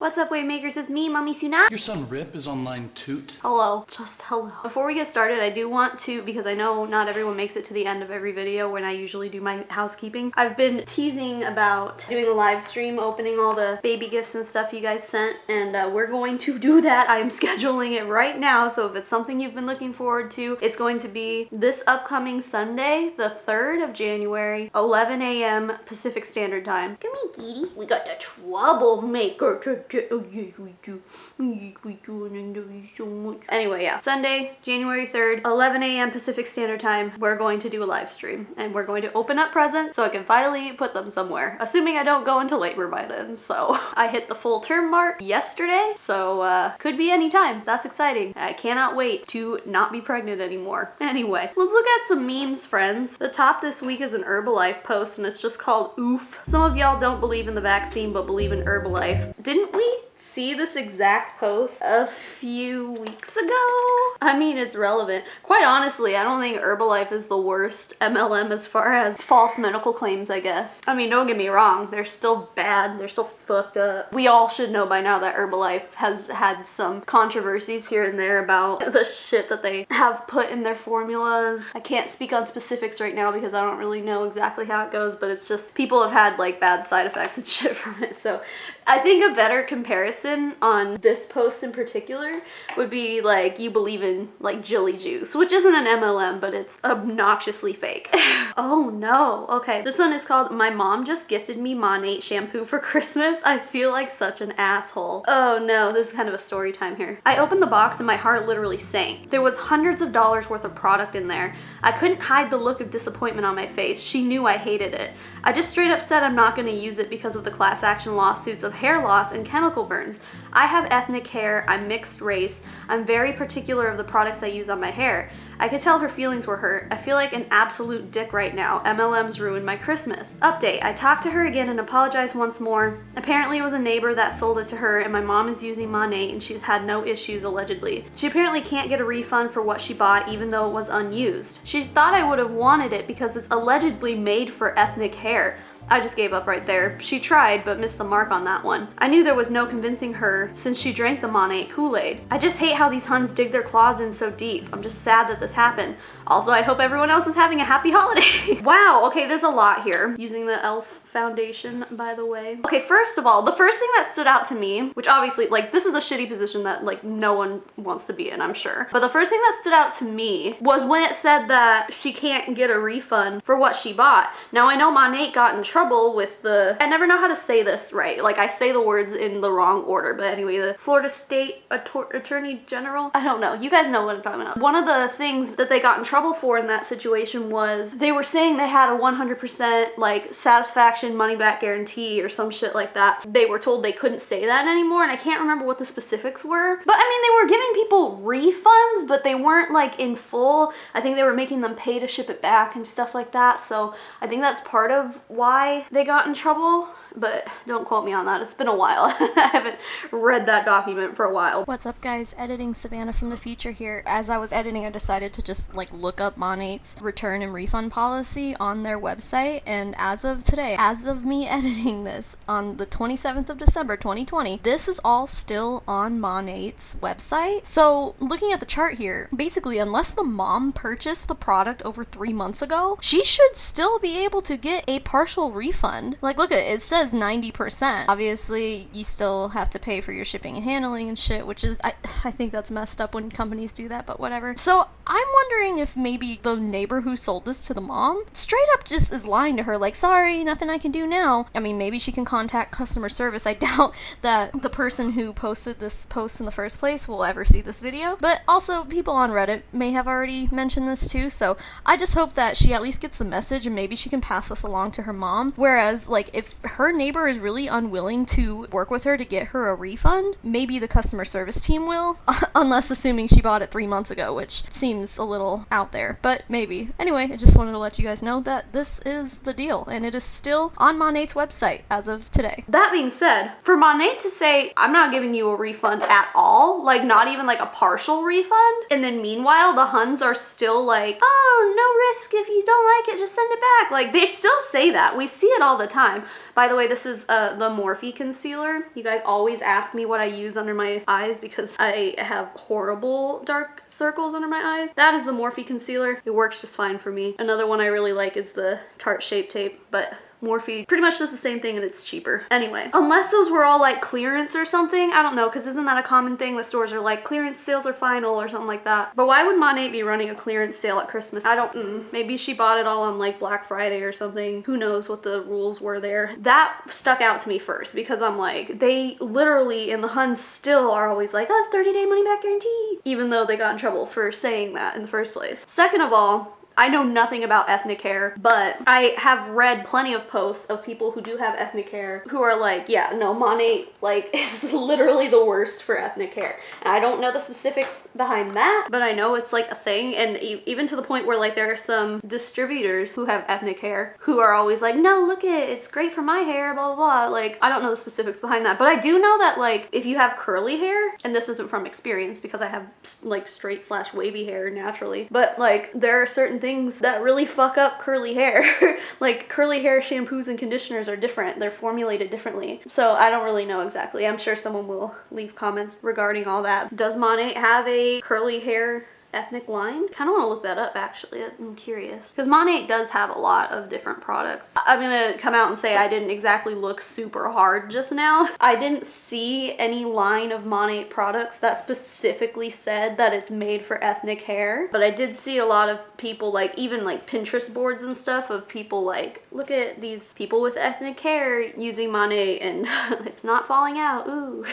What's up, Waymakers? It's me, Mommy Sunat. Your son Rip is on line toot. Hello. Just hello. Before we get started, I do want to, because I know not everyone makes it to the end of every video when I usually do my housekeeping. I've been teasing about doing a live stream, opening all the baby gifts and stuff you guys sent, and we're going to do that. I'm scheduling it right now, so if it's something you've been looking forward to, it's going to be this upcoming Sunday, the 3rd of January, 11 a.m. Pacific Standard Time. Come here, kitty. We got the troublemaker today. Oh yes, we do. Yes, we do, and I love you so much. Anyway, yeah. Sunday, January 3rd, 11 a.m. Pacific Standard Time, we're going to do a live stream. And we're going to open up presents so I can finally put them somewhere. Assuming I don't go into labor by then. So, I hit the full term mark yesterday. So, could be any time. That's exciting. I cannot wait to not be pregnant anymore. Anyway, let's look at some memes, friends. The top this week is an Herbalife post, and it's just called Oof. Some of y'all don't believe in the vaccine, but believe in Herbalife. Didn't we see this exact post a few weeks ago? I mean, it's relevant. Quite honestly, I don't think Herbalife is the worst MLM as far as false medical claims, I guess. I mean, don't get me wrong, they're still bad, they're still fucked up. We all should know by now that Herbalife has had some controversies here and there about the shit that they have put in their formulas. I can't speak on specifics right now because I don't really know exactly how it goes, but it's just people have had like bad side effects and shit from it. So I think a better comparison on this post in particular would be like you believe in like jelly juice, which isn't an MLM, but it's obnoxiously fake. Oh no. Okay, this one is called My Mom Just Gifted Me Monat shampoo for Christmas. I feel like such an asshole. Oh no, this is kind of a story time here. I opened the box and my heart literally sank. There was hundreds of dollars worth of product in there. I couldn't hide the look of disappointment on my face. She knew I hated it. I just straight up said I'm not going to use it because of the class action lawsuits of hair loss and chemical burns. I have ethnic hair, I'm mixed race, I'm very particular of the products I use on my hair. I could tell her feelings were hurt. I feel like an absolute dick right now. MLMs ruined my Christmas. Update, I talked to her again and apologized once more. Apparently it was a neighbor that sold it to her and my mom is using Monat and she's had no issues allegedly. She apparently can't get a refund for what she bought even though it was unused. She thought I would have wanted it because it's allegedly made for ethnic hair. I just gave up right there. She tried, but missed the mark on that one. I knew there was no convincing her since she drank the Monat Kool-Aid. I just hate how these Huns dig their claws in so deep. I'm just sad that this happened. Also, I hope everyone else is having a happy holiday. Wow, okay, there's a lot here. Using the e.l.f. foundation, by the way. Okay, first of all, the first thing that stood out to me, which obviously, like, this is a shitty position that, like, no one wants to be in, I'm sure. But the first thing that stood out to me was when it said that she can't get a refund for what she bought. Now, I know Monat got in trouble with the, I never know how to say this right. Like, I say the words in the wrong order, but anyway, the Florida State Attorney General? I don't know. You guys know what I'm talking about. One of the things that they got in trouble for in that situation was they were saying they had a 100% like satisfaction money back guarantee or some shit like that. They were told they couldn't say that anymore, and I can't remember what the specifics were. But I mean, they were giving people refunds, but they weren't like in full. I think they were making them pay to ship it back and stuff like that. So I think that's part of why they got in trouble. But don't quote me on that. It's been a while. I haven't read that document for a while. What's up, guys? Editing Savannah from the future here. As I was editing, I decided to just like look up Monat's return and refund policy on their website, and as of today, as of me editing this on the 27th of December 2020, this is all still on Monat's website. So looking at the chart here, basically unless the mom purchased the product over 3 months ago, she should still be able to get a partial refund. Like, look at it, it says 90%. Obviously, you still have to pay for your shipping and handling and shit, which is, I think that's messed up when companies do that, but whatever. So I'm wondering if maybe the neighbor who sold this to the mom straight up just is lying to her, like, sorry, nothing I can do now. I mean, maybe she can contact customer service. I doubt that the person who posted this post in the first place will ever see this video, but also people on Reddit may have already mentioned this too, so I just hope that she at least gets the message and maybe she can pass this along to her mom. Whereas, like, if her neighbor is really unwilling to work with her to get her a refund, maybe the customer service team will, unless assuming she bought it 3 months ago, which seems seems a little out there, but maybe. Anyway, I just wanted to let you guys know that this is the deal, and it is still on Monat's website as of today. That being said, for Monat to say, I'm not giving you a refund at all, like not even like a partial refund, and then meanwhile the Huns are still like, oh, no risk, if you don't like it, just send it back. Like, they still say that. We see it all the time. By the way, this is the Morphe concealer. You guys always ask me what I use under my eyes because I have horrible dark circles under my eyes. That is the Morphe concealer. It works just fine for me. Another one I really like is the Tarte Shape Tape, but Morphe pretty much does the same thing and it's cheaper. Anyway, unless those were all like clearance or something, I don't know, because isn't that a common thing? The stores are like, clearance sales are final or something like that. But why would Monat be running a clearance sale at Christmas? I don't, maybe she bought it all on like Black Friday or something. Who knows what the rules were there. That stuck out to me first because I'm like, they literally, and the Huns still are always like, oh, it's 30-day money back guarantee, even though they got in trouble for saying that in the first place. Second of all, I know nothing about ethnic hair, but I have read plenty of posts of people who do have ethnic hair who are like, yeah, no, Monat like is literally the worst for ethnic hair. And I don't know the specifics behind that, but I know it's like a thing, and even to the point where like there are some distributors who have ethnic hair who are always like, no, look it's great for my hair, blah, blah, blah. Like, I don't know the specifics behind that, but I do know that like if you have curly hair, and this isn't from experience because I have like straight / wavy hair naturally, but like there are certain things that really fuck up curly hair. Like curly hair shampoos and conditioners are different. They're formulated differently. So I don't really know exactly. I'm sure someone will leave comments regarding all that. Does Monat have a curly hair ethnic line? Kind of want to look that up actually. I'm curious because Monat does have a lot of different products. I'm gonna come out and say I didn't exactly look super hard just now. I didn't see any line of Monat products that specifically said that it's made for ethnic hair, but I did see a lot of people, like even like Pinterest boards and stuff of people like, look at these people with ethnic hair using Monat and it's not falling out, ooh.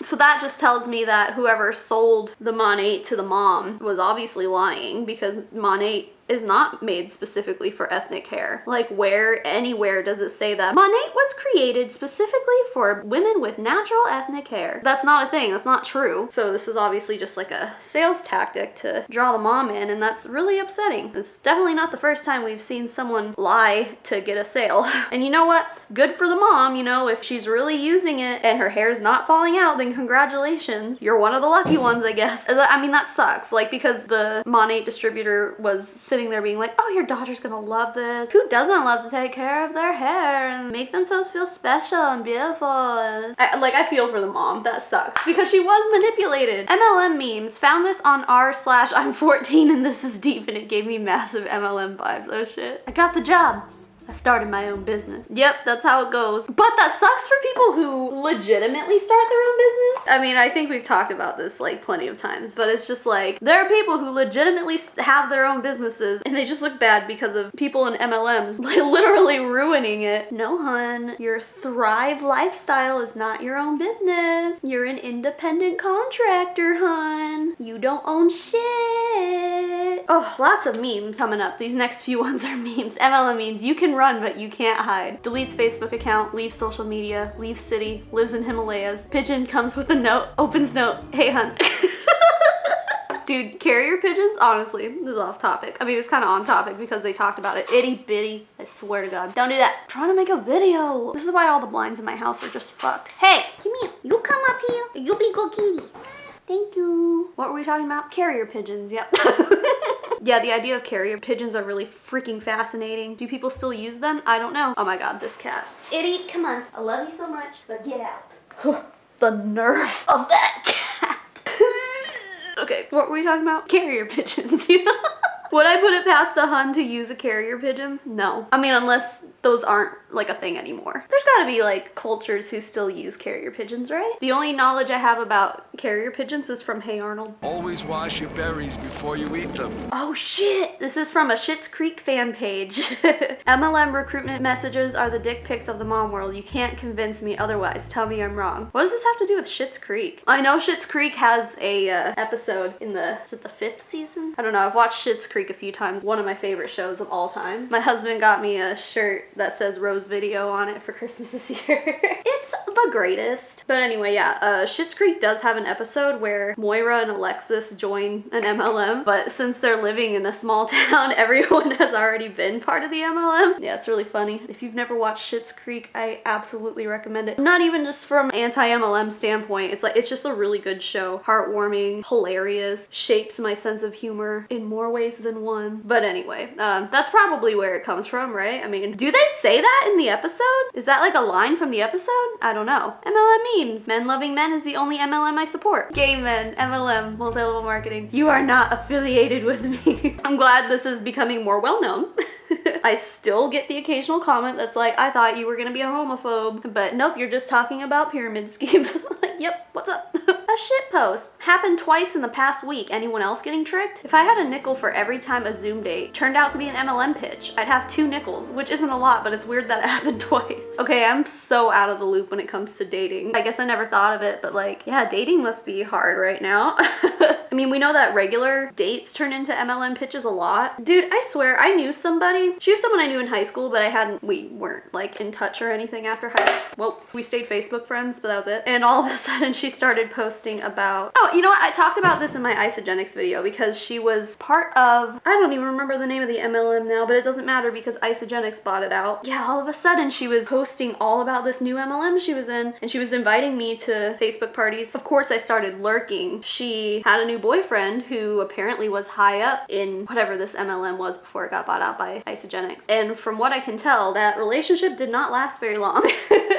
So that just tells me that whoever sold the Monat to the mom was obviously lying, because Monat is not made specifically for ethnic hair. Like, where anywhere does it say that Monat was created specifically for women with natural ethnic hair? That's not a thing. That's not true. So this is obviously just like a sales tactic to draw the mom in, and that's really upsetting. It's definitely not the first time we've seen someone lie to get a sale. And you know what? Good for the mom, you know, if she's really using it and her hair's not falling out, then congratulations. You're one of the lucky ones, I guess. I mean, that sucks. Like, because the Monat distributor was sitting there being like, oh, your daughter's gonna love this. Who doesn't love to take care of their hair and make themselves feel special and beautiful? And I feel for the mom. That sucks because she was manipulated. MLM memes found this on r/I'm 14 and this is deep, and it gave me massive MLM vibes. Oh shit. I got the job. I started my own business. Yep, that's how it goes. But that sucks for people who legitimately start their own business. I mean, I think we've talked about this like plenty of times, but it's just like, there are people who legitimately have their own businesses and they just look bad because of people in MLMs like literally ruining it. No, hun, your Thrive lifestyle is not your own business. You're an independent contractor, hun. You don't own shit. Oh, lots of memes coming up. These next few ones are memes. MLM memes. You can run, but you can't hide. Deletes Facebook account, leaves social media, leaves city, lives in Himalayas. Pigeon comes with a note, opens note, hey hun. Dude, carrier pigeons, honestly, this is off topic. I mean, it's kind of on topic because they talked about it. Itty bitty, I swear to God. Don't do that. I'm trying to make a video. This is why all the blinds in my house are just fucked. Hey, come here. You come up here. You be good kitty. Thank you. What were we talking about? Carrier pigeons, yep. Yeah, the idea of carrier pigeons are really freaking fascinating. Do people still use them? I don't know. Oh my God, this cat. Itty, come on. I love you so much, but get out. The nerve of that cat. Okay, what were we talking about? Carrier pigeons. Would I put it past a hun to use a carrier pigeon? No. I mean, unless those aren't like a thing anymore. There's gotta be like cultures who still use carrier pigeons, right? The only knowledge I have about carrier pigeons is from Hey Arnold. Always wash your berries before you eat them. Oh shit! This is from a Schitt's Creek fan page. MLM recruitment messages are the dick pics of the mom world. You can't convince me otherwise. Tell me I'm wrong. What does this have to do with Schitt's Creek? I know Schitt's Creek has a episode in is it the 5th season? I don't know. I've watched Schitt's Creek Creek a few times. One of my favorite shows of all time. My husband got me a shirt that says Rose Video on it for Christmas this year. It's the greatest. But anyway, yeah, Schitt's Creek does have an episode where Moira and Alexis join an MLM, but since they're living in a small town, everyone has already been part of the MLM. Yeah, it's really funny. If you've never watched Schitt's Creek, I absolutely recommend it. Not even just from anti-MLM standpoint, it's just a really good show. Heartwarming, hilarious, shapes my sense of humor in more ways than one. But anyway, that's probably where it comes from, right? I mean, do they say that in the episode? Is that like a line from the episode? I don't know. MLM memes. Men loving men is the only MLM I support. Gay men, MLM, multi-level marketing. You are not affiliated with me. I'm glad this is becoming more well-known. I still get the occasional comment that's like, I thought you were gonna be a homophobe, but nope, you're just talking about pyramid schemes. Like, yep, what's up? A shit post happened twice in the past week. Anyone else getting tricked? If I had a nickel for every time a Zoom date turned out to be an MLM pitch, I'd have 2 nickels, which isn't a lot, but it's weird that it happened twice. Okay, I'm so out of the loop when it comes to dating. I guess I never thought of it, but like, yeah, dating must be hard right now. I mean, we know that regular dates turn into MLM pitches a lot. Dude, I swear, I knew somebody. She was someone I knew in high school, but we weren't like in touch or anything after high school. Well, we stayed Facebook friends, but that was it. And all of a sudden she started posting about, oh, you know what? I talked about this in my Isogenics video because she was part of, I don't even remember the name of the MLM now, but it doesn't matter because Isogenics bought it out. Yeah, all of a sudden she was posting all about this new MLM she was in, and she was inviting me to Facebook parties. Of course, I started lurking. She had a new boyfriend who apparently was high up in whatever this MLM was before it got bought out by Isogenics. And from what I can tell, that relationship did not last very long.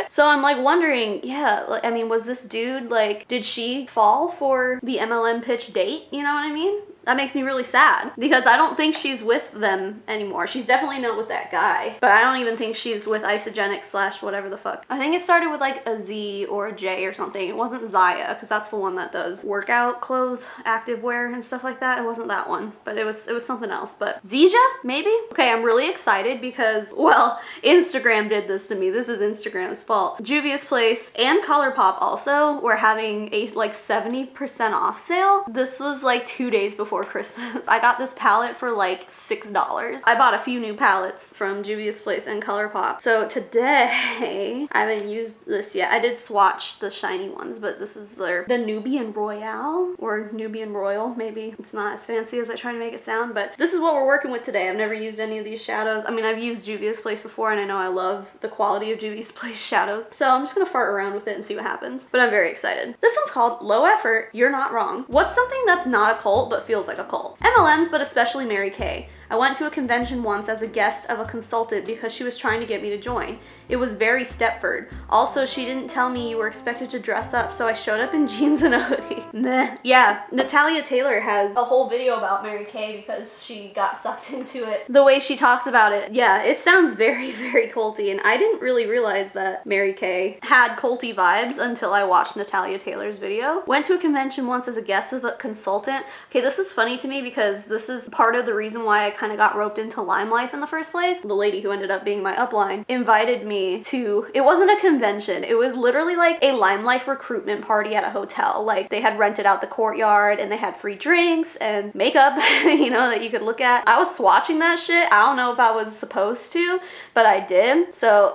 So I'm like wondering, yeah, like, I mean, was this dude like, did she fall for the MLM pitch date? You know what I mean? That makes me really sad because I don't think she's with them anymore. She's definitely not with that guy, but I don't even think she's with Isogenics / whatever the fuck. I think it started with like a Z or a J or something. It wasn't Zaya because that's the one that does workout clothes, activewear and stuff like that. It wasn't that one, but it was something else. But Zija, maybe? Okay, I'm really excited because, well, Instagram did this to me. This is Instagram's fault. Juvia's Place and ColourPop also were having a like 70% off sale. This was like 2 days before Christmas. I got this palette for like $6. I bought a few new palettes from Juvia's Place and ColourPop. So today, I haven't used this yet. I did swatch the shiny ones, but this is the Nubian Royale or Nubian Royal, maybe. It's not as fancy as I try to make it sound, but this is what we're working with today. I've never used any of these shadows. I mean, I've used Juvia's Place before and I know I love the quality of Juvia's Place shadows. So I'm just gonna fart around with it and see what happens. But I'm very excited. This one's called Low Effort, You're Not Wrong. What's something that's not a cult but feels like a cult? MLMs, but especially Mary Kay. I went to a convention once as a guest of a consultant because she was trying to get me to join. It was very Stepford. Also, she didn't tell me you were expected to dress up, so I showed up in jeans and a hoodie. Meh. Yeah, Natalia Taylor has a whole video about Mary Kay because she got sucked into it. The way she talks about it, yeah, it sounds very, very culty, and I didn't really realize that Mary Kay had culty vibes until I watched Natalia Taylor's video. Went to a convention once as a guest of a consultant. Okay, this is funny to me because this is part of the reason why I kind of got roped into Lime Life in the first place. The lady who ended up being my upline invited me to, it wasn't a convention, it was literally like a Lime Life recruitment party at a hotel. Like they had rented out the courtyard and they had free drinks and makeup, you know, that you could look at. I was swatching that shit. I don't know if I was supposed to, but I did. So,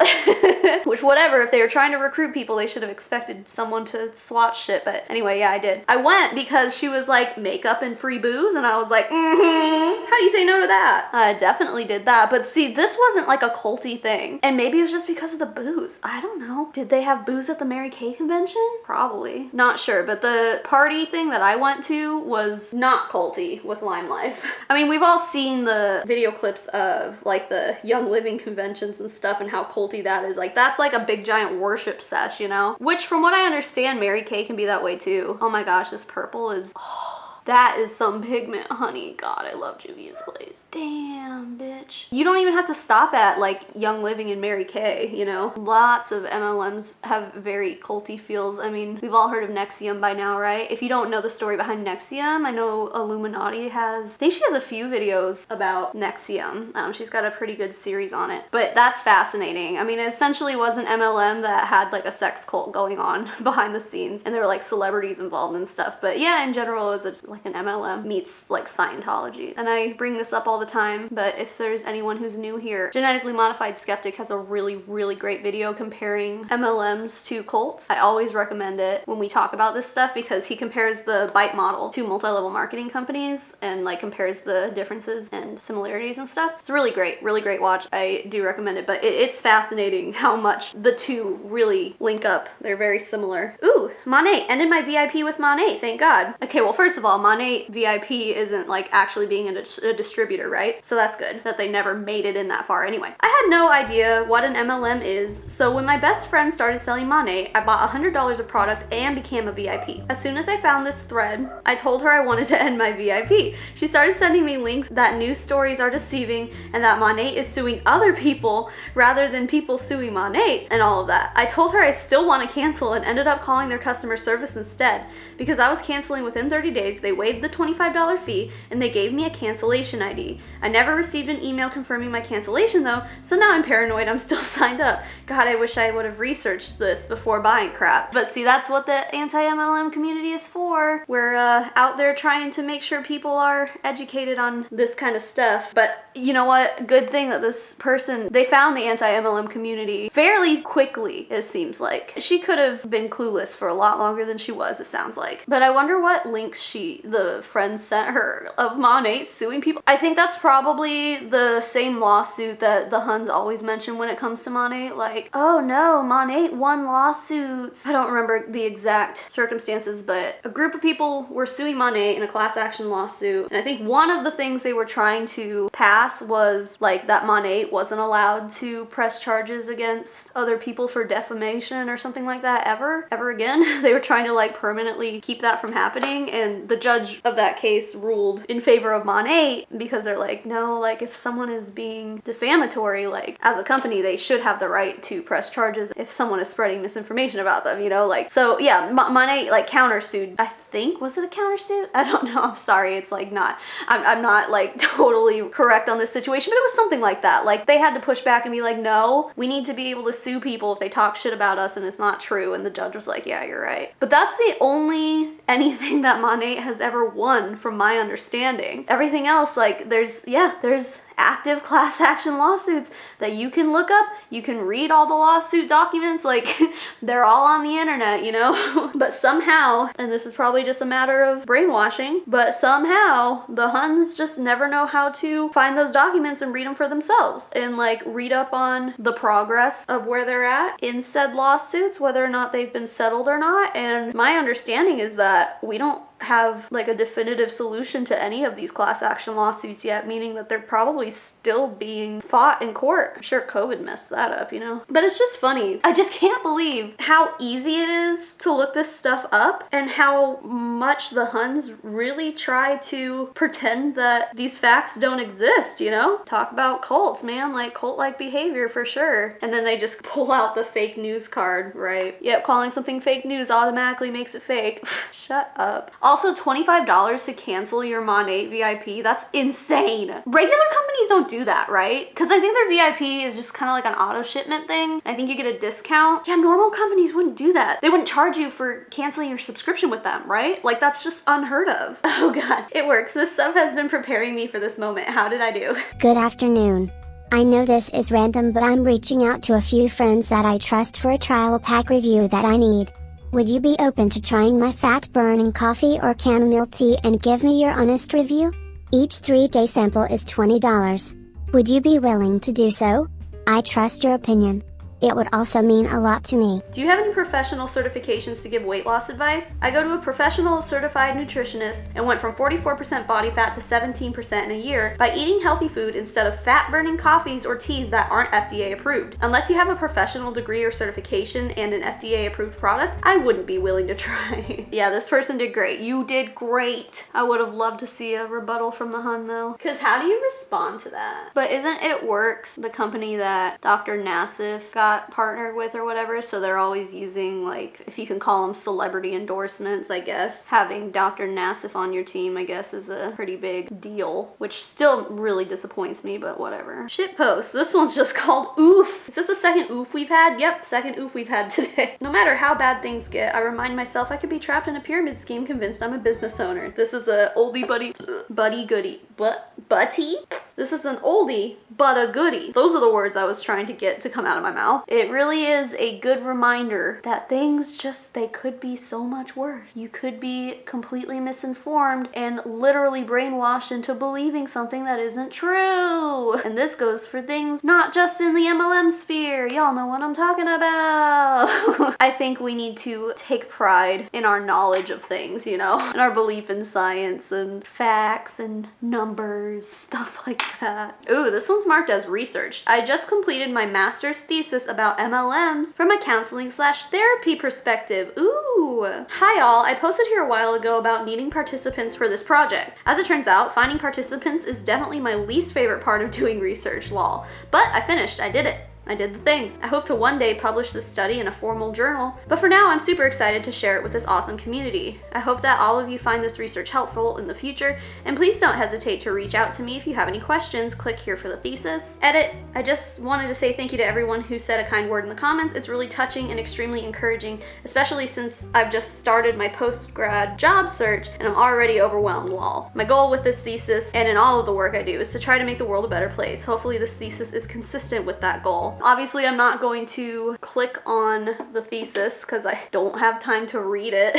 which whatever, if they were trying to recruit people, they should have expected someone to swatch shit. But anyway, yeah, I did. I went because she was like makeup and free booze and I was like, how do you say no to that? I definitely did that. But see, this wasn't like a culty thing. And maybe it was just because of the booze. I don't know. Did they have booze at the Mary Kay convention? Probably. Not sure, but the party thing that I went to was not culty with Lime Life. I mean, we've all seen the video clips of like the Young Living conventions and stuff and how culty that is. Like that's like a big giant worship sesh, you know? Which from what I understand, Mary Kay can be that way too. Oh my gosh, this purple is... that is some pigment, honey. God, I love Juvia's Place. Damn, bitch. You don't even have to stop at like Young Living and Mary Kay, you know? Lots of MLMs have very culty feels. I mean, we've all heard of Nexium by now, right? If you don't know the story behind Nexium, I know Illuminati has, I think she has a few videos about Nexium. She's got a pretty good series on it, but that's fascinating. I mean, it essentially was an MLM that had like a sex cult going on behind the scenes and there were like celebrities involved and stuff. But yeah, in general, it was like like an MLM meets like Scientology. And I bring this up all the time, but if there's anyone who's new here, Genetically Modified Skeptic has a really great video comparing MLMs to cults. I always recommend it when we talk about this stuff because he compares the BITE model to multi-level marketing companies and like compares the differences and similarities and stuff. It's really great watch. I do recommend it, but it's fascinating how much the two really link up. They're very similar. Ooh, Monat. Ended my VIP with Monat, thank God. Okay, well, first of all, Monat VIP isn't like actually being a distributor, right? So that's good that they never made it in that far anyway. I had no idea what an MLM is, so when my best friend started selling Monat, I bought $100 of product and became a VIP. As soon as I found this thread, I told her I wanted to end my VIP. She started sending me links that news stories are deceiving and that Monat is suing other people rather than people suing Monat and all of that. I told her I still want to cancel and ended up calling their customer service instead. Because I was canceling within 30 days, they waived the $25 fee and they gave me a cancellation ID. I never received an email confirming my cancellation though, so now I'm paranoid I'm still signed up. God, I wish I would have researched this before buying crap. But see, that's what the anti-MLM community is for. We're out there trying to make sure people are educated on this kind of stuff. But you know what? Good thing that this person, they found the anti-MLM community fairly quickly, it seems like. She could have been clueless for a lot longer than she was, it sounds like. But I wonder what links the friend sent her of Monat suing people. I think that's probably the same lawsuit that the Huns always mention when it comes to Monat. Like, oh no, Monat won lawsuits. I don't remember the exact circumstances, but a group of people were suing Monat in a class action lawsuit. And I think one of the things they were trying to pass was like that Monat wasn't allowed to press charges against other people for defamation or something like that ever again. They were trying to like permanently keep that from happening, and the judge of that case ruled in favor of Monat because they're like, no, like if someone is being defamatory, like as a company they should have the right to press charges if someone is spreading misinformation about them, you know, like. So yeah, Monat like countersued. I think, was it a countersuit? I don't know, I'm sorry, it's like not, I'm not like totally correct on this situation, but it was something like that. Like they had to push back and be like, no, we need to be able to sue people if they talk shit about us and it's not true, and the judge was like, yeah, you're right. But that's the only anything that Monat has ever won from my understanding. Everything else, like there's active class action lawsuits that you can look up. You can read all the lawsuit documents, like they're all on the internet, you know. But somehow, and this is probably just a matter of brainwashing, but somehow the Huns just never know how to find those documents and read them for themselves and like read up on the progress of where they're at in said lawsuits, whether or not they've been settled or not. And my understanding is that we don't have like a definitive solution to any of these class action lawsuits yet, meaning that they're probably still being fought in court. I'm sure COVID messed that up, you know? But it's just funny. I just can't believe how easy it is to look this stuff up and how much the Huns really try to pretend that these facts don't exist, you know? Talk about cults, man, like cult-like behavior for sure. And then they just pull out the fake news card, right? Yep, calling something fake news automatically makes it fake. Shut up. Also, $25 to cancel your Monat VIP, that's insane. Regular companies don't do that, right? Because I think their VIP is just kind of like an auto shipment thing. I think you get a discount. Yeah, normal companies wouldn't do that. They wouldn't charge you for canceling your subscription with them, right? Like that's just unheard of. Oh God, it works. This sub has been preparing me for this moment. How did I do? Good afternoon. I know this is random, but I'm reaching out to a few friends that I trust for a trial pack review that I need. Would you be open to trying my fat burning coffee or chamomile tea and give me your honest review? Each 3-day sample is $20. Would you be willing to do so? I trust your opinion. It would also mean a lot to me. Do you have any professional certifications to give weight loss advice? I go to a professional certified nutritionist and went from 44% body fat to 17% in a year by eating healthy food instead of fat-burning coffees or teas that aren't FDA approved. Unless you have a professional degree or certification and an FDA approved product, I wouldn't be willing to try. Yeah, this person did great. You did great. I would have loved to see a rebuttal from the Hun though. Because how do you respond to that? But isn't It Works the company that Dr. Nassif got got partnered with or whatever, so they're always using, like, if you can call them celebrity endorsements, I guess. Having Dr. Nassif on your team, I guess, is a pretty big deal, which still really disappoints me, but whatever. Shit post. This one's just called oof. Is this the second oof we've had? Yep, second oof we've had today. No matter how bad things get, I remind myself I could be trapped in a pyramid scheme convinced I'm a business owner. This is a oldie buddy goodie. Butty? This is an oldie, but a goodie. Those are the words I was trying to get to come out of my mouth. It really is a good reminder that things just, they could be so much worse. You could be completely misinformed and literally brainwashed into believing something that isn't true. And this goes for things not just in the MLM sphere. Y'all know what I'm talking about. I think we need to take pride in our knowledge of things, you know, and our belief in science and facts and numbers, stuff like that. Ooh, this one's marked as research. I just completed my master's thesis about MLMs from a counseling/therapy perspective. Ooh. Hi all, I posted here a while ago about needing participants for this project. As it turns out, finding participants is definitely my least favorite part of doing research, lol. But I finished, I did it. I did the thing. I hope to one day publish this study in a formal journal, but for now I'm super excited to share it with this awesome community. I hope that all of you find this research helpful in the future, and please don't hesitate to reach out to me if you have any questions. Click here for the thesis. Edit. I just wanted to say thank you to everyone who said a kind word in the comments. It's really touching and extremely encouraging, especially since I've just started my post-grad job search and I'm already overwhelmed, lol. My goal with this thesis and in all of the work I do is to try to make the world a better place. Hopefully this thesis is consistent with that goal. Obviously, I'm not going to click on the thesis because I don't have time to read it.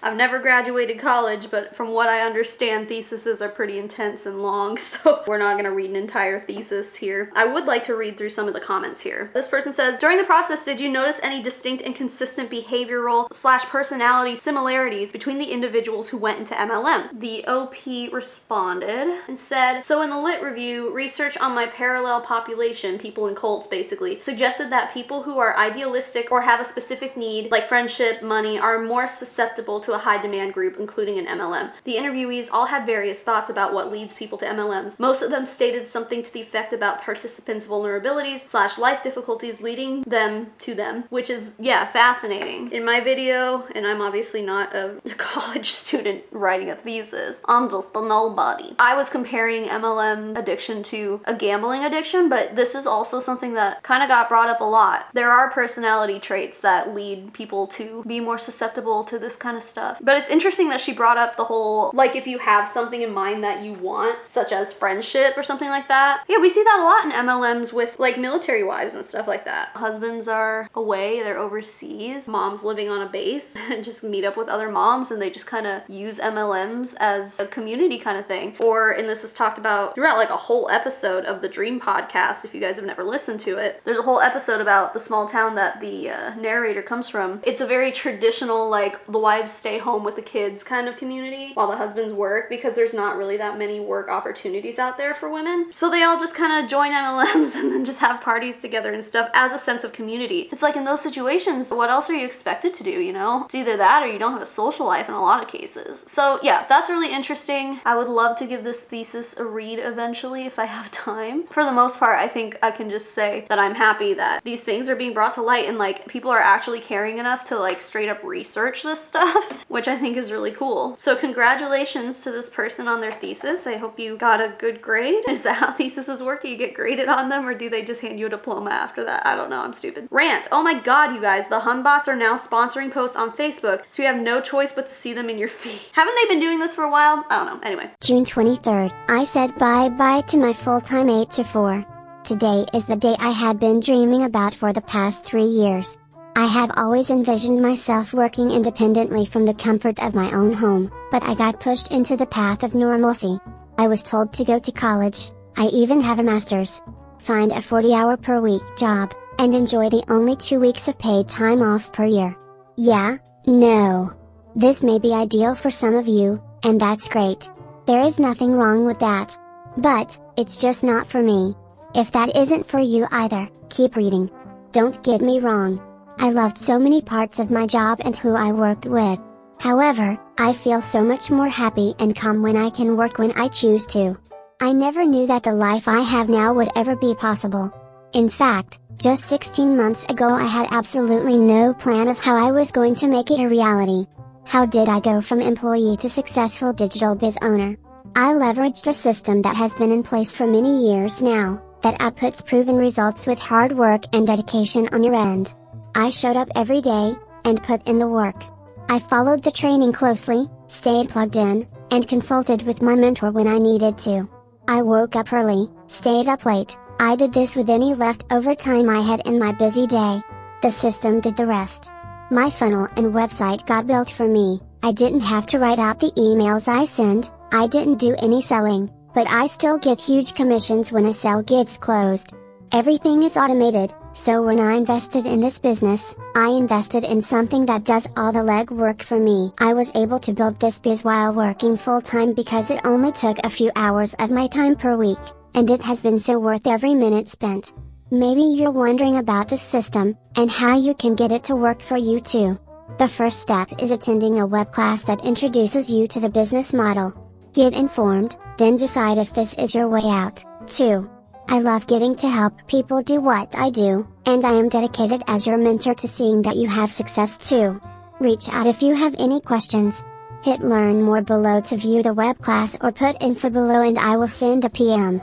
I've never graduated college, but from what I understand, theses are pretty intense and long, so we're not going to read an entire thesis here. I would like to read through some of the comments here. This person says, during the process, did you notice any distinct and consistent behavioral/personality similarities between the individuals who went into MLMs? The OP responded and said, so in the lit review, research on my parallel population, people in cults basically, suggested that people who are idealistic or have a specific need, like friendship, money, are more susceptible to a high demand group, including an MLM. The interviewees all had various thoughts about what leads people to MLMs. Most of them stated something to the effect about participants' vulnerabilities/life difficulties leading them to them, which is, yeah, fascinating. In my video, and I'm obviously not a college student writing a thesis, I'm just a nobody. I was comparing MLM addiction to a gambling addiction, but this is also something that kind of got brought up a lot. There are personality traits that lead people to be more susceptible to this kind of stuff. But it's interesting that she brought up the whole, like, if you have something in mind that you want, such as friendship or something like that. Yeah, we see that a lot in MLMs with, like, military wives and stuff like that. Husbands are away, they're overseas, moms living on a base, and just meet up with other moms, and they just kind of use MLMs as a community kind of thing. Or, and this is talked about throughout, like, a whole episode of the Dream podcast, if you guys have never listened to it. There's a whole episode about the small town that the narrator comes from. It's a very traditional, like, the wives stay home with the kids kind of community while the husbands work, because there's not really that many work opportunities out there for women. So they all just kind of join MLMs and then just have parties together and stuff as a sense of community. It's like, in those situations, what else are you expected to do, you know? It's either that or you don't have a social life in a lot of cases. So yeah, that's really interesting. I would love to give this thesis a read eventually if I have time. For the most part, I think I can just say that I'm happy that these things are being brought to light and, like, people are actually caring enough to, like, straight up research this stuff, which I think is really cool. So congratulations to this person on their thesis. I hope you got a good grade. Is that how theses work? Do you get graded on them, or do they just hand you a diploma after that? I don't know, I'm stupid. Rant. Oh my god, you guys, the Humbots are now sponsoring posts on Facebook, so you have no choice but to see them in your feed. Haven't they been doing this for a while? I don't know. Anyway. June 23rd, I said bye-bye to my full-time 8 to 4. Today is the day I had been dreaming about for the past 3 years. I have always envisioned myself working independently from the comfort of my own home, but I got pushed into the path of normalcy. I was told to go to college, I even have a master's, find a 40-hour per week job, and enjoy the only 2 weeks of paid time off per year. Yeah, no. This may be ideal for some of you, and that's great. There is nothing wrong with that. But, it's just not for me. If that isn't for you either, keep reading. Don't get me wrong. I loved so many parts of my job and who I worked with. However, I feel so much more happy and calm when I can work when I choose to. I never knew that the life I have now would ever be possible. In fact, just 16 months ago I had absolutely no plan of how I was going to make it a reality. How did I go from employee to successful digital biz owner? I leveraged a system that has been in place for many years now, that outputs proven results with hard work and dedication on your end. I showed up every day, and put in the work. I followed the training closely, stayed plugged in, and consulted with my mentor when I needed to. I woke up early, stayed up late. I did this with any leftover time I had in my busy day. The system did the rest. My funnel and website got built for me. I didn't have to write out the emails I send, I didn't do any selling, but I still get huge commissions when a sale gets closed. Everything is automated, so when I invested in this business, I invested in something that does all the legwork for me. I was able to build this biz while working full-time because it only took a few hours of my time per week, and it has been so worth every minute spent. Maybe you're wondering about this system, and how you can get it to work for you too. The first step is attending a web class that introduces you to the business model. Get informed, then decide if this is your way out. 2. I love getting to help people do what I do, and I am dedicated as your mentor to seeing that you have success too. Reach out if you have any questions. Hit learn more below to view the web class or put info below and I will send a PM.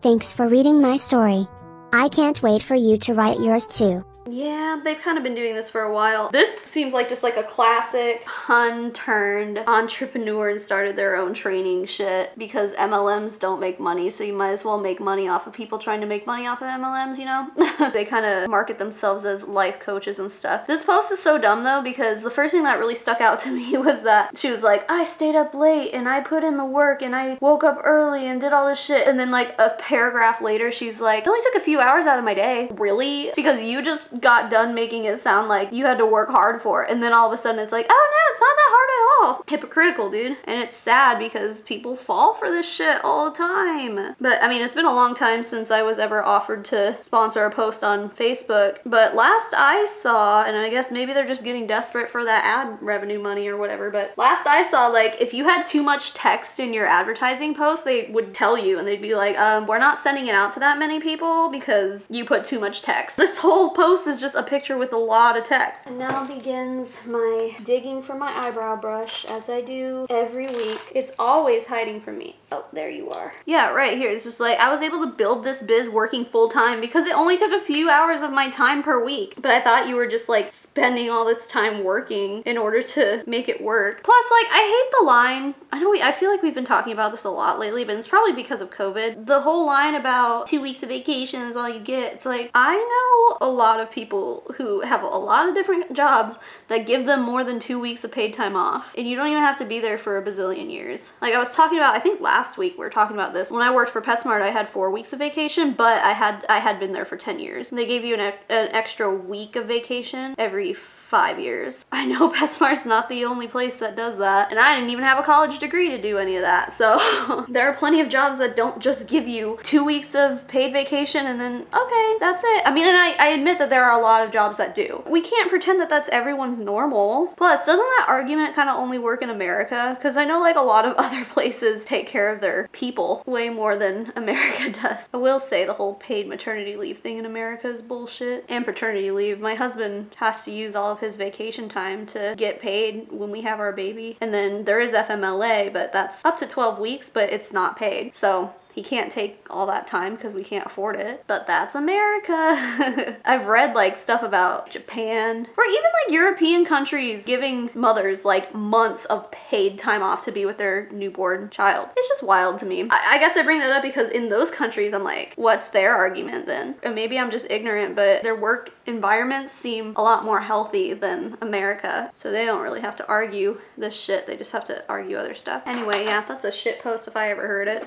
Thanks for reading my story. I can't wait for you to write yours too. Yeah, they've kind of been doing this for a while. This seems like just like a classic Hun turned entrepreneur and started their own training shit, because MLMs don't make money, so you might as well make money off of people trying to make money off of MLMs, you know? They kind of market themselves as life coaches and stuff. This post is so dumb though, because the first thing that really stuck out to me was that she was like, I stayed up late and I put in the work and I woke up early and did all this shit, and then like a paragraph later she's like, it only took a few hours out of my day. Really? Because you just got done making it sound like you had to work hard for it, and then all of a sudden it's like, oh no, it's not that hard at all. Hypocritical, dude. And it's sad because people fall for this shit all the time. But I mean, it's been a long time since I was ever offered to sponsor a post on Facebook, but last I saw, and I guess maybe they're just getting desperate for that ad revenue money or whatever, but last I saw, like, if you had too much text in your advertising post, they would tell you, and they'd be like, we're not sending it out to that many people because you put too much text. This whole post is just a picture with a lot of text. And now begins my digging for my eyebrow brush, as I do every week. It's always hiding from me. Oh, there you are. Yeah, right here. It's just like, I was able to build this biz working full time because it only took a few hours of my time per week. But I thought you were just like spending all this time working in order to make it work. Plus, like, I hate the line. I feel like we've been talking about this a lot lately, but it's probably because of COVID. The whole line about 2 weeks of vacation is all you get. It's like, I know a lot of people who have a lot of different jobs that give them more than 2 weeks of paid time off, and you don't even have to be there for a bazillion years. Like I was talking about, I think last week we were talking about this. When I worked for PetSmart, I had 4 weeks of vacation, but I had been there for 10 years. They gave you an extra week of vacation every 5 years. I know PetSmart's not the only place that does that, and I didn't even have a college degree to do any of that, so there are plenty of jobs that don't just give you 2 weeks of paid vacation and then, okay, that's it. I mean, and I admit that there are a lot of jobs that do. We can't pretend that that's everyone's normal. Plus, doesn't that argument kind of only work in America? Because I know like a lot of other places take care of their people way more than America does. I will say the whole paid maternity leave thing in America is bullshit. And paternity leave. My husband has to use all of his vacation time to get paid when we have our baby. And then there is FMLA, but that's up to 12 weeks, but it's not paid. So he can't take all that time because we can't afford it. But that's America. I've read like stuff about Japan or even like European countries giving mothers like months of paid time off to be with their newborn child. It's just wild to me. I guess I bring that up because in those countries I'm like, what's their argument then? And maybe I'm just ignorant, but their work environments seem a lot more healthy than America. So they don't really have to argue this shit. They just have to argue other stuff. Anyway, yeah, that's a shit post if I ever heard it.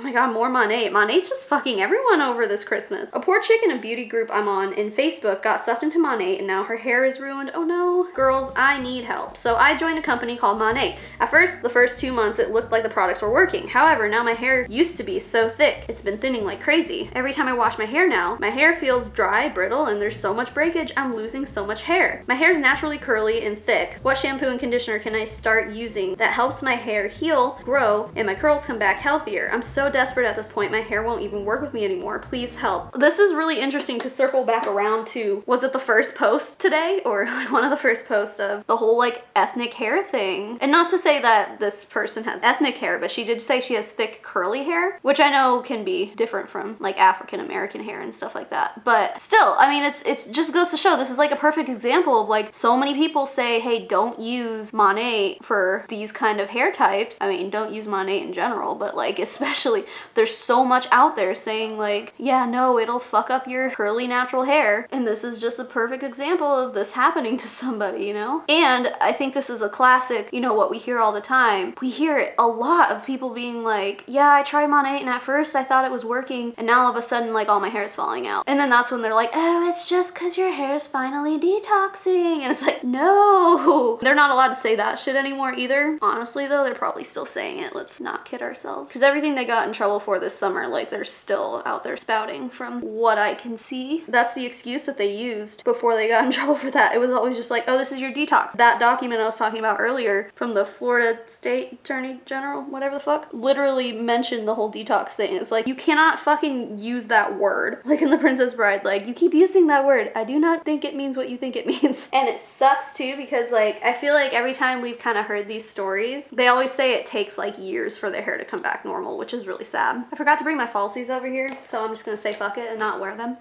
Oh my god, more Monat. Monat's just fucking everyone over this Christmas. A poor chick in a beauty group I'm on in Facebook got sucked into Monat and now her hair is ruined. Oh no. Girls, I need help. So I joined a company called Monat. At first, the first 2 months, it looked like the products were working. However, now my hair used to be so thick. It's been thinning like crazy. Every time I wash my hair now, my hair feels dry, brittle, and there's so much breakage, I'm losing so much hair. My hair is naturally curly and thick. What shampoo and conditioner can I start using that helps my hair heal, grow, and my curls come back healthier? I'm so so desperate at this point. My hair won't even work with me anymore. Please help. This is really interesting to circle back around to, was it the first post today or like one of the first posts of the whole like ethnic hair thing? And not to say that this person has ethnic hair, but she did say she has thick curly hair, which I know can be different from like African American hair and stuff like that. But still, I mean, it's just goes to show this is like a perfect example of like so many people say, hey, don't use Monat for these kind of hair types. I mean, don't use Monat in general, but like especially there's so much out there saying like, yeah, no, it'll fuck up your curly natural hair. And this is just a perfect example of this happening to somebody, you know? And I think this is a classic, you know, what we hear all the time. We hear it a lot of people being like, yeah, I tried Monat and at first I thought it was working and now all of a sudden like all my hair is falling out. And then that's when they're like, oh, it's just because your hair is finally detoxing. And it's like, no, they're not allowed to say that shit anymore either. Honestly though, they're probably still saying it. Let's not kid ourselves. Because everything they got in trouble for this summer, like they're still out there spouting from what I can see. That's the excuse that they used before they got in trouble for that. It was always just like, oh, this is your detox. That document I was talking about earlier from the Florida State Attorney General, whatever the fuck, literally mentioned the whole detox thing. It's like, you cannot fucking use that word. Like in The Princess Bride, like you keep using that word. I do not think it means what you think it means. And it sucks too because like, I feel like every time we've kind of heard these stories, they always say it takes like years for their hair to come back normal, which is really sad. I forgot to bring my falsies over here, so I'm just gonna say fuck it and not wear them.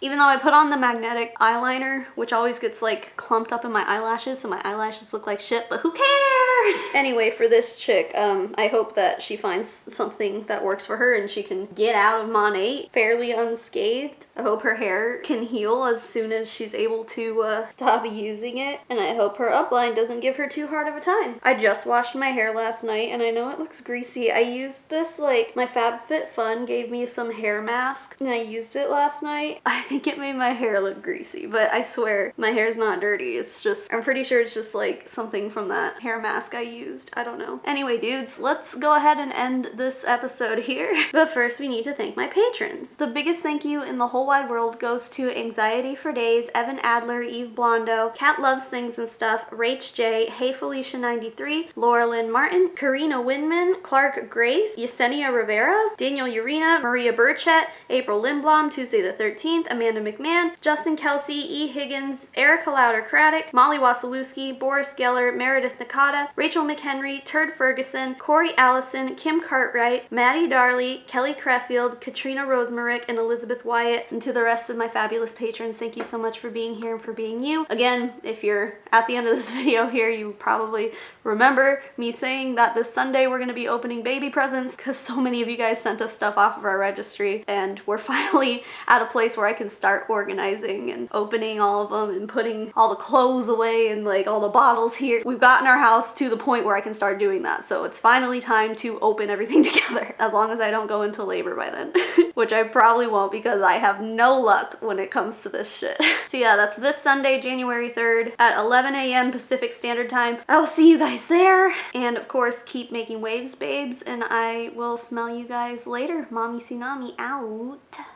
Even though I put on the magnetic eyeliner, which always gets like clumped up in my eyelashes, so my eyelashes look like shit, but who cares? Anyway, for this chick, I hope that she finds something that works for her and she can get out of Monat fairly unscathed. I hope her hair can heal as soon as she's able to stop using it, and I hope her upline doesn't give her too hard of a time. I just washed my hair last night and I know it looks greasy. I used this, like, my FabFitFun gave me some hair mask and I used it last night. I think it made my hair look greasy, but I swear my hair's not dirty. It's just, I'm pretty sure it's just like something from that hair mask I used. I don't know. Anyway, dudes, let's go ahead and end this episode here. But first we need to thank my patrons. The biggest thank you in the whole wide world goes to Anxiety for Days, Evan Adler, Eve Blondo, Cat Loves Things and Stuff, Rach J, Hey Felicia 93, Laura Lynn Martin, Karina Winman, Clark Grace, Yesenia Rivera, Daniel Urena, Maria Burchett, April Lindblom, Tuesday the 13th, Amanda McMahon, Justin Kelsey, E. Higgins, Erica Louder-Craddock, Molly Wasilewski, Boris Geller, Meredith Nakata, Rachel McHenry, Turd Ferguson, Corey Allison, Kim Cartwright, Maddie Darley, Kelly Creffield, Katrina Rosemarick, and Elizabeth Wyatt. And to the rest of my fabulous patrons, thank you so much for being here and for being you. Again, if you're at the end of this video here, you probably remember me saying that this Sunday we're going to be opening baby presents because so many of you guys sent us stuff off of our registry, and we're finally at a place where I can start organizing and opening all of them and putting all the clothes away and like all the bottles here. We've gotten our house to the point where I can start doing that, so it's finally time to open everything together, as long as I don't go into labor by then. Which I probably won't because I have no luck when it comes to this shit. So yeah, that's this Sunday, January 3rd at 11 a.m. Pacific Standard Time. I'll see you guys there. And of course, keep making waves, babes, and I will smell you guys later. Mommy Tsunami out.